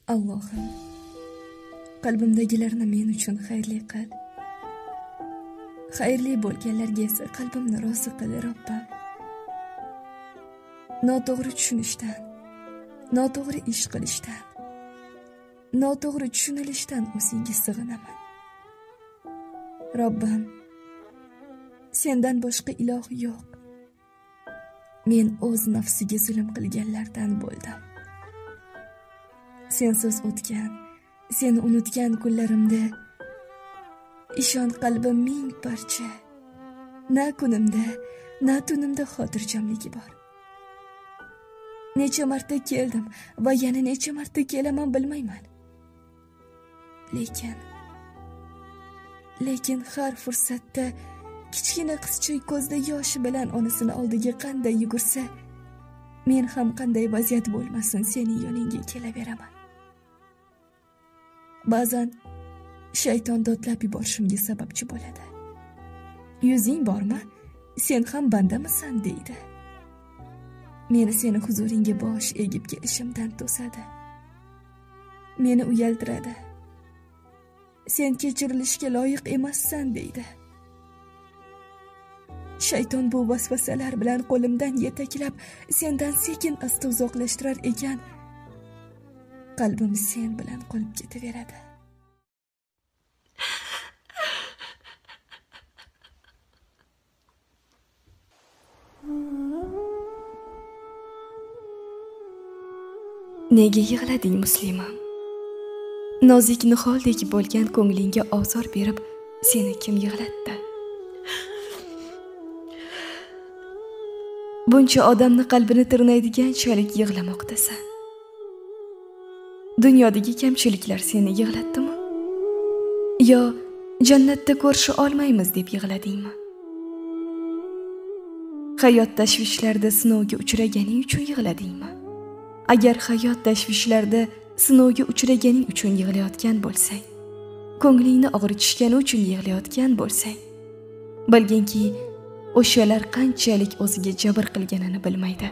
Allohim, qalbimdagilarni men uchun xayrli qil. Xayrli bo'lganlarga esa qalbimni rozi qil, Robbim. Noto'g'ri tushunishdan, noto'g'ri ish qilishdan, noto'g'ri tushunilishdan o'zingga sig'inaman. Robbim, sendan boshqa iloh yo'q. Men o'z nafsiga zulm qilganlardan bo'ldim. Sensiz o'tgan, seni unutgan kunlarimda ishon qalbim ming parcha. Na kunimda, na tunimda xotirjamligi bor. Necha marta keldim va yana necha marta kelaman bilmayman. Lekin har fursatda kichkina qizcha ko'zda yoshi bilan onasini oldiga qanday yugursa, men ham qanday vaziyat bo'lmasin sening yoningga kelaveraman. Ba'zan shayton dodlab yuborishimga sababchi bo'ladi. Yuzing bormi? Sen ham bandamisan deydi. Meni seni huzuringga bosh egib kelishimdan to'sadi. Meni uyaltiradi. Sen kechirilishga loyiq emassan deydi. Shayton bu vasvasalar bilan qo'limdan yetaklab, sendan sekin asta uzoqlashtirar ekan, qalbim sen bilan qolib ketaveradi. Nega yig'lading, Muslima? Nozik niholdek bo'lgan ko'nglingga ozor berib, seni kim yig'latdi? Buncha odamni qalbini tirnaydiganchalik yig'lamoqdasan. Dunyodagi kamchiliklar seni yig'latdimi? Yo jannatda ko'risha olmaymiz deb yig'ladingmi? Hayot tashvishlarida sinovga uchraganing uchun yig'ladingmi? Agar hayot tashvishlarida sinovga uchraganing uchun yig'layotgan bo'lsang, ko'nglingni og'ritishgani uchun yig'layotgan bo'lsang, bilginki, o'shalar qanchalik o'ziga jabr qilganini bilmaydi.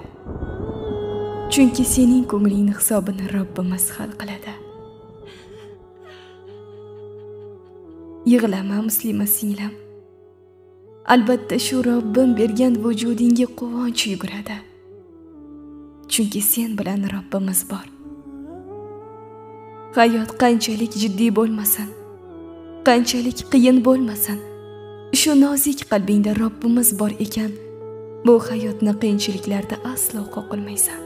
Chunki sening ko'nglingni hisobini Robbimiz hal qiladi. Yig'lama, Muslima singlim. Albatta shu Robbim bergan vujudingga quvonch yuguradi. Chunki sen bilan Robbimiz bor. Hayot qanchalik jiddiy bo'lmasin, qanchalik qiyin bo'lmasin, shu nozik qalbingda Robbimiz bor ekan, bu hayotni qiyinchiliklarda aslo qoqilmaysan.